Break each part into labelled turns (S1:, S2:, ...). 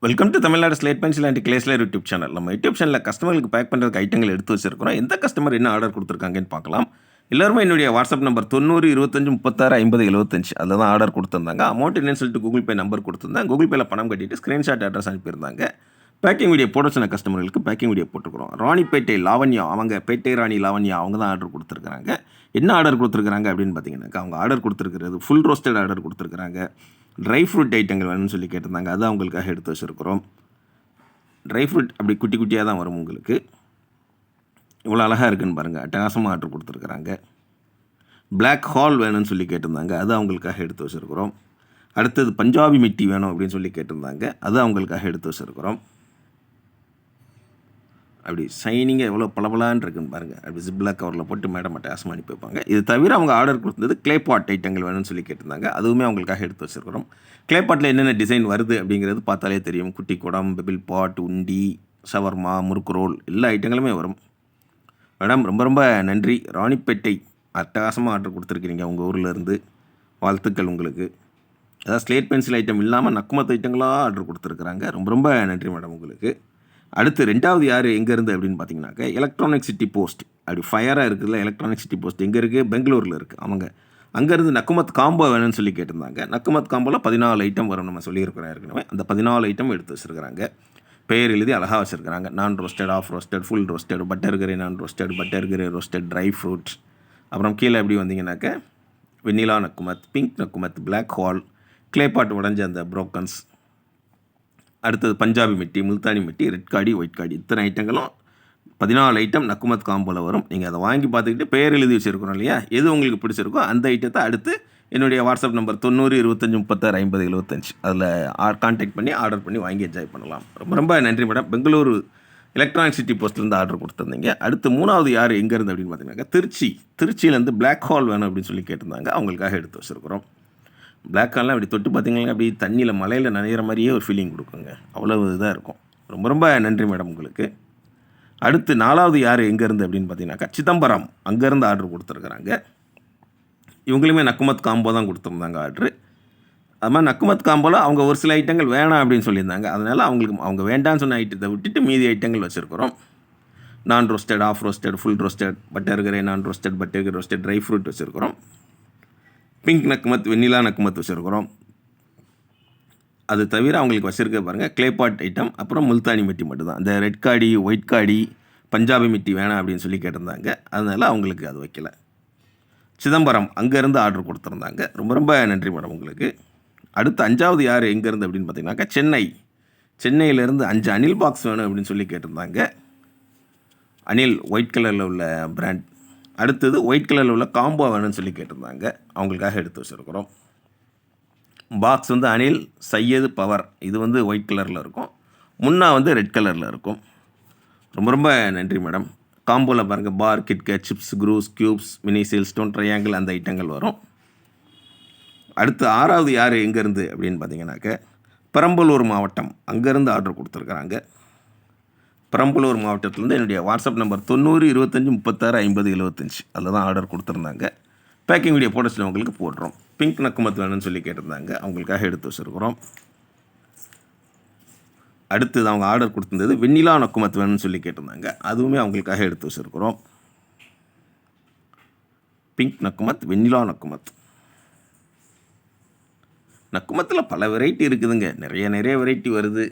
S1: Welcome to Tamil Nadu slate pencil and கிளேஸ்லர் YouTube channel. நம்ம YouTube சேனலில் கஸ்டமருக்கு பேக் பண்ணுறதுக்கு ஐட்டங்கள் எடுத்து வச்சிருக்கிறோம். எந்த கஸ்டமர் என்ன ஆர்டர் கொடுத்துருக்காங்கன்னு பார்க்கலாம். எல்லாருமே என்னுடைய வாட்ஸ்அப் நம்பர் 90 25 36 50 75 அதில் தான் ஆர்டர் கொடுத்துருந்தாங்க. அமௌண்ட் என்னன்னு சொல்லிட்டு கூகுள் பே நம்பர் கொடுத்துருந்தேன். கூகுள் பேயில் பணம் கட்டிட்டு ஸ்க்ரீன்ஷாட் அட்ரஸ் அனுப்பியிருந்தாங்க. பேக்கிங் வீடியோ போட சொன்ன கஸ்டமர்களுக்கு பேக்கிங் வீடியோ போட்டுருக்கிறோம். ராணிப்பேட்டை லாவண்யா, அவங்க பேட்டை ராணி லாவண்யா அவங்க தான் ஆர்டர் கொடுத்துருக்குறாங்க. என்ன ஆர்டர் கொடுத்துருக்குறாங்க அப்படின்னு பார்த்தீங்கன்னாக்கா, அவங்க ஆர்டர் கொடுத்துருக்கிறது ஃபுல் ரோஸ்டட் ஆர்டர் கொடுத்துருக்குறாங்க. ட்ரை ஃப்ரூட் ஐட்டங்கள் வேணும்னு சொல்லி கேட்டிருந்தாங்க. அது அவங்களுக்காக எடுத்து வச்சுருக்கிறோம். ட்ரை ஃப்ரூட் அப்படி குட்டி குட்டியாக தான் வரும் உங்களுக்கு. இவ்வளோ அழகாக இருக்குன்னு பாருங்கள். அட்டகாசமாக ஆர்டர் கொடுத்துருக்குறாங்க. பிளாக் ஹால் வேணும்னு சொல்லி கேட்டிருந்தாங்க. அது அவங்களுக்காக எடுத்து வச்சுருக்கிறோம். அடுத்தது பஞ்சாபி மிட்டி வேணும் அப்படின்னு சொல்லி கேட்டிருந்தாங்க. அது அவங்களுக்காக எடுத்து வச்சுருக்கிறோம். அப்படி ஷைனிங்காக எவ்வளோ பளபளான்னு இருக்குன்னு பாருங்கள். அப்படி ஜிப்லாக் கவரில் போட்டு மேடம் அட்டகாசமாக அனுப்பி வைப்பாங்க. இது தவிர அவங்க ஆர்டர் கொடுத்தது கிளே பாட் ஐட்டங்கள் வேணும்னு சொல்லி கேட்டிருந்தாங்க. அதுவுமே அவங்களுக்காக எடுத்து வச்சுருக்கிறோம். கிளே பாட்டில் என்னென்ன டிசைன் வருது அப்படிங்கிறது பார்த்தாலே தெரியும். குட்டி குடம், பெபிள் பாட், உண்டி, ஷவர்மா, முறுக்கு ரோல் எல்லா ஐட்டங்களுமே வரும். மேடம் ரொம்ப ரொம்ப நன்றி. ராணிப்பேட்டை அட்டகாசமாக ஆர்டர் கொடுத்துருக்கிறீங்க உங்கள் ஊரில் இருந்து. வாழ்த்துக்கள் உங்களுக்கு. அதாவது ஸ்லேட் பென்சில் ஐட்டம் இல்லாமல் நக்குமத்து ஐட்டங்களாக ஆர்டர் கொடுத்துருக்குறாங்க. ரொம்ப ரொம்ப நன்றி மேடம் உங்களுக்கு. அடுத்து ரெண்டாவது யார் எங்கேருந்து அப்படின்னு பார்த்தீங்கன்னாக்கா, எலக்ட்ரானிக் சிட்டி போஸ்ட். அப்படி ஃபயராக இருக்குதுல்ல, எலக்ட்ரானிக் சிட்டி போஸ்ட் எங்கே இருக்குது? பெங்களூரில் இருக்குது. அவங்க அங்கேருந்து நக்குமத் காம்போ வேணும்னு சொல்லி கேட்டிருந்தாங்க. நக்குமத் காம்போவில் 14 ஐட்டம் வரும். நம்ம சொல்லியிருக்கிறோம் ஏற்கனவே. அந்த 14 ஐட்டம் எடுத்து வச்சுருக்கிறாங்க. பெயர் எழுதி அழகாக வச்சுருக்கிறாங்க. நான் roasted, half roasted, full roasted, butter grey நான் roasted, butter grey roasted, dry fruit. அப்புறம் கீழே எப்படி வந்தீங்கன்னாக்கா, வெண்ணிலா நக்குமத், பிங்க் நக்குமத், பிளாக் ஹால், கிளே பாட் உடஞ்ச அந்த புரோக்கன்ஸ், அடுத்தது பஞ்சாபி மிட்டி, முல்தானி மிட்டி, ரெட் காடி, ஒயிட் காடி, இத்தனை ஐட்டங்களும் 14 ஐட்டம் நக்குமத் காம்போவில் வரும். நீங்கள் அதை வாங்கி பார்த்துக்கிட்டு பெயர் எழுதி வச்சுருக்கணும் இல்லையா, எது உங்களுக்கு பிடிச்சிருக்கோ அந்த ஐட்டத்தை அடுத்து என்னுடைய வாட்ஸ்அப் நம்பர் 90 25 36 50 75 அதில் கான்டாக்ட் பண்ணி ஆர்டர் பண்ணி வாங்கி என்ஜாய் பண்ணலாம். ரொம்ப ரொம்ப நன்றி மேடம். பெங்களூரு எலக்ட்ரானிக் சிட்டி போஸ்ட்லேருந்து ஆர்டர் கொடுத்துருந்தீங்க. அடுத்து மூணாவது யார் எங்கேருந்து அப்படின்னு பார்த்தீங்கன்னாக்கா, திருச்சியிலேருந்து பிளாக் ஹால் வேணும் அப்படின்னு சொல்லி கேட்டிருந்தாங்க. அவங்களுக்காக எடுத்து வச்சுருக்கிறோம். பிளாக் ஹால்லாம் அப்படி தொட்டு பார்த்தீங்கன்னா அப்படி தண்ணியில் மலையில் நனைகிற மாதிரியே ஒரு ஃபீலிங் கொடுக்குங்க. அவ்வளோ இதாக இருக்கும். ரொம்ப ரொம்ப நன்றி மேடம் உங்களுக்கு. அடுத்து நாலாவது யார் எங்கேருந்து அப்படின்னு பார்த்தீங்கன்னாக்கா, சிதம்பரம் அங்கேருந்து ஆர்டர் கொடுத்துருக்குறாங்க. இவங்களுமே நக்குமத் காம்போ தான் கொடுத்துருந்தாங்க ஆர்டரு. அது மாதிரி நக்குமத் காம்போவில் அவங்க ஒரு சில ஐட்டங்கள் வேணாம் அப்படின்னு சொல்லியிருந்தாங்க. அதனால் அவங்க வேண்டான்னு சொன்ன ஐட்டத்தை விட்டுட்டு மீதி ஐட்டங்கள் வச்சுருக்கிறோம். நான் roasted, half roasted, full roasted, butter grey நான் roasted, butter grey roasted, dry fruit வச்சுருக்கிறோம். பிங்க் நக்குமத், வெண்ணிலா நக்குமத் வச்சுருக்கிறோம். அது தவிர அவங்களுக்கு வச்சுருக்க பாருங்கள் கிளே பாட் ஐட்டம், அப்புறம் முல்தானி மிட்டி மட்டும்தான். இந்த ரெட் காடி, ஒயிட் காடி, பஞ்சாபி மிட்டி வேணாம் அப்படின்னு சொல்லி கேட்டிருந்தாங்க. அதனால் அவங்களுக்கு அது வைக்கல. சிதம்பரம் அங்கேருந்து ஆர்டர் கொடுத்துருந்தாங்க. ரொம்ப ரொம்ப நன்றி மேடம் உங்களுக்கு. அடுத்து அஞ்சாவது யார் எங்கேருந்து அப்படின்னு பார்த்தீங்கன்னாக்கா, சென்னையிலேருந்து 5 அனில் பாக்ஸ் வேணும் அப்படின்னு சொல்லி கேட்டிருந்தாங்க. அனில் ஒயிட் கலரில் உள்ள பிராண்ட். அடுத்தது ஒயிட் கலரில் உள்ள காம்போ வேணும்னு சொல்லி கேட்டிருந்தாங்க. அவங்களுக்காக எடுத்து வச்சுருக்கிறோம். Box Anil Syed power. இது ஒயிட் கலரில் இருக்கும். முன்னா ரெட் கலரில் இருக்கும். ரொம்ப ரொம்ப நன்றி மேடம். காம்போவில் பாருங்கள், பார், கிட்கேட், சிப்ஸ், க்ரூஸ், க்யூப்ஸ், மினி சீல், ஸ்டோன், ட்ரையாங்கிள் அந்த ஐட்டங்கள் வரும். அடுத்து ஆறாவது யார் எங்கேருந்து அப்படின்னு பார்த்தீங்கன்னாக்க, பெரம்பலூர் மாவட்டம் அங்கேருந்து ஆர்டர் கொடுத்துருக்குறாங்க. பெரம்பலூர் மாவட்டத்திலேருந்து என்னுடைய வாட்ஸ்அப் நம்பர் 90 25 36 50 75 அதில் தான் ஆர்டர் கொடுத்துருந்தாங்க. பேக்கிங் வீடியோ போட சிலவங்களுக்கு போடுறோம். பிங்க் நக்குமத் வேணும்னு சொல்லி கேட்டிருந்தாங்க. அவங்களுக்காக எடுத்து வச்சுருக்கிறோம். அடுத்தது அவங்க ஆர்டர் கொடுத்துருந்தது வெண்ணிலா நக்குமத் வேணும்னு சொல்லி கேட்டிருந்தாங்க. அதுவுமே அவங்களுக்காக எடுத்து வச்சுருக்கிறோம். பிங்க் நக்குமத், வெண்ணிலா நக்குமத். நக்குமத்தில் பல வெரைட்டி இருக்குதுங்க. நிறைய வெரைட்டி வருது.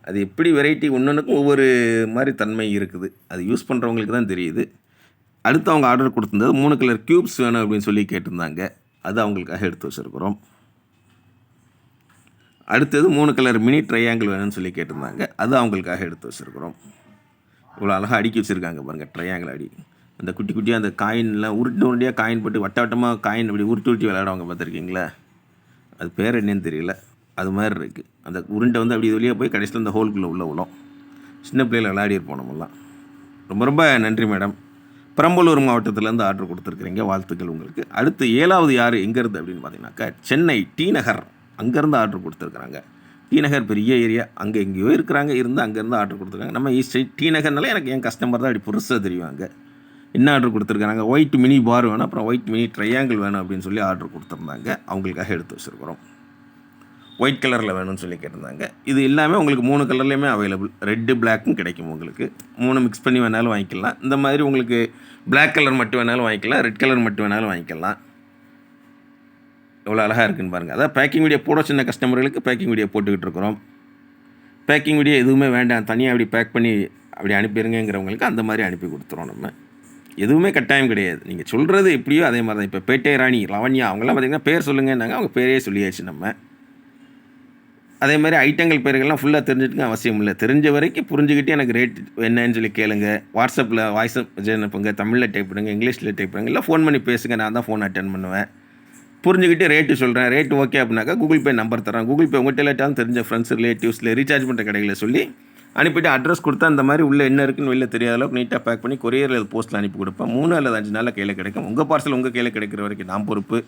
S1: அது எப்படி வெரைட்டி ஒன்றுக்கும் ஒவ்வொரு மாதிரி தன்மை இருக்குது. அது யூஸ் பண்ணுறவங்களுக்கு தான் தெரியுது. அடுத்து அவங்க ஆர்டர் கொடுத்துருந்தது 3 கலர் க்யூப்ஸ் வேணும் அப்படின்னு சொல்லி கேட்டிருந்தாங்க. அது அவங்களுக்காக எடுத்து வச்சுருக்கிறோம். அடுத்தது 3 கலர் மினி ட்ரையாங்கிள் வேணும்னு சொல்லி கேட்டிருந்தாங்க. அது அவங்களுக்காக எடுத்து வச்சுருக்கிறோம். இவ்வளோ அழகாக அடுக்கி வச்சுருக்காங்க பாருங்கள். ட்ரையாங்கிள் அடி அந்த குட்டி குட்டியாக அந்த காயின்லாம் உருட்டியாக காயின் போட்டு வட்டமாக காயின் அப்படி உருட்டி விளையாடுவாங்க, பார்த்துருக்கீங்களா? அது பேர் என்னன்னு தெரியல. அது மாதிரி இருக்குது. அந்த உருண்டை அப்படி இது வழியாக போய் கடைசியில் அந்த ஹோல்குள்ளே உள்ள விழும். சின்ன பிள்ளையில் விளையாடிருப்போம் நம்மலாம். ரொம்ப ரொம்ப நன்றி மேடம். பெரம்பலூர் மாவட்டத்திலேருந்து ஆர்டர் கொடுத்துருக்குறீங்க. வாழ்த்துக்கள் உங்களுக்கு. அடுத்து 7வது யார் எங்கேருந்து அப்படின்னு பார்த்தீங்கன்னாக்கா, சென்னை டி நகர் அங்கேருந்து ஆர்டர் கொடுத்துருக்குறாங்க. டி நகர் பெரிய ஏரியா. அங்கே எங்கேயோ இருக்கிறாங்க, இருந்து அங்கேருந்து ஆர்டர் கொடுத்துருக்காங்க. நம்ம ஈஸ்ட் சைட் டி நகர்னால எனக்கு என் கஸ்டமர் தான் அப்படி புதுசாக தெரியுவாங்க. என்ன ஆர்டர் கொடுத்துருக்காங்க, ஒயிட் மினி பார் வேணும், அப்புறம் ஒயிட் மினி ட்ரையாங்கிள் வேணும் அப்படின்னு சொல்லி ஆர்டர் கொடுத்துருந்தாங்க. அவங்களுக்காக எடுத்து வச்சுருக்கிறோம். ஒயிட் கலரில் வேணும்னு சொல்லி கேட்டிருந்தாங்க. இது எல்லாமே உங்களுக்கு 3 கலர்லேயுமே அவைலபிள். ரெட்டு, பிளாக்கும் கிடைக்கும் உங்களுக்கு. 3 மிக்ஸ் பண்ணி வேணாலும் வாங்கிக்கலாம். இந்த மாதிரி உங்களுக்கு பிளாக் கலர் மட்டும் வேணாலும் வாங்கிக்கலாம், ரெட் கலர் மட்டும் வேணாலும் வாங்கிக்கலாம். எவ்வளோ அழகாக இருக்குன்னு பாருங்கள். அதான் பேக்கிங் வீடியோ போட சின்ன கஸ்டமர்களுக்கு பேக்கிங் வீடியோ போட்டுக்கிட்டு இருக்கிறோம். பேக்கிங் வீடியோ எதுவுமே வேண்டாம், தனியாக அப்படி பேக் பண்ணி அப்படி அனுப்பிடுங்கிறவங்களுக்கு அந்த மாதிரி அனுப்பி கொடுத்துருவோம் நம்ம. எதுவுமே கட்டாயம் கிடையாது. நீங்கள் சொல்கிறது எப்படியோ அதே மாதிரி தான். இப்போ பேட்டை ராணி, லவண்யா அவங்களாம் பார்த்திங்கன்னா பேர் சொல்லுங்கன்னாங்க, அவங்க பேரே சொல்லியாச்சு நம்ம. அதே மாதிரி ஐட்டங்கள் பேர்கள்லாம் ஃபுல்லாக தெரிஞ்சுட்டுங்க அவசியம் இல்லை. தெரிஞ்ச வரைக்கும் புரிஞ்சுக்கிட்டு எனக்கு ரேட் என்னன்னு சொல்லி கேளுங்க. வாட்ஸ்அப்பில் வாய்ஸ் அனுப்புங்க, தமிழில் டைப் பண்ணுங்கள், இங்கிலீஷில் டைப் பண்ணுங்கள், இல்லை ஃபோன் பண்ணி பேசுங்க. நான் தான் ஃபோன் அட்டென்ட் பண்ணுவேன். புரிஞ்சுக்கிட்டு ரேட்டு சொல்கிறேன். ரேட்டு ஓகே அப்படின்னாக்கா கூகுள் பே நம்பர் தரேன். கூகுள் பே உங்கள்கிட்ட லேட்டாலும் தெரிஞ்ச ஃப்ரெண்ட்ஸ் ரிலேட்டிவ்ஸில் ரீசார்ஜ் பண்ணுற கடைகளை சொல்லி அனுப்பிட்டு அட்ரஸ் கொடுத்தா இந்த மாதிரி உள்ளே என்ன இருக்குன்னு வெளில தெரியாத அளவுக்கு நீட்டாக பேக் பண்ணி கொரியரில் போஸ்ட்டில் அனுப்பி கொடுப்பேன். 3 அல்லது 5 நாளில் கையில் கிடைக்கும். உங்கள் பார்சல் உங்கள் கையில் கிடைக்கிற வரைக்கும் நான் பொறுப்பு.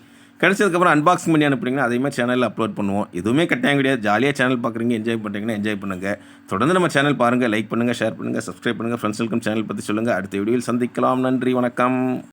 S1: கிடைச்சதுக்கப்புறம் அன்பாக்சிங் பண்ணி அனுப்புனீங்கன்னா அதேமாதிரி சேனலில் அப்லோட் பண்ணுவோம். எதுவுமே கட்டாயம் கிடையாது. ஜாலியாக சேனல் பார்க்குறீங்க, என்ஜாய் பண்ணுறீங்கன்னா என்ஜாய் பண்ணுங்கள். தொடர்ந்து நம்ம சேனல் பாருங்கள், லைக் பண்ணுங்கள், ஷேர் பண்ணுங்கள், சப்ஸ்கிரைப் பண்ணுங்கள். ஃப்ரெண்ட்ஸுக்கும் சேனல் பற்றி சொல்லுங்கள். அடுத்த வீடியோவில் சந்திக்கலாம். நன்றி, வணக்கம்.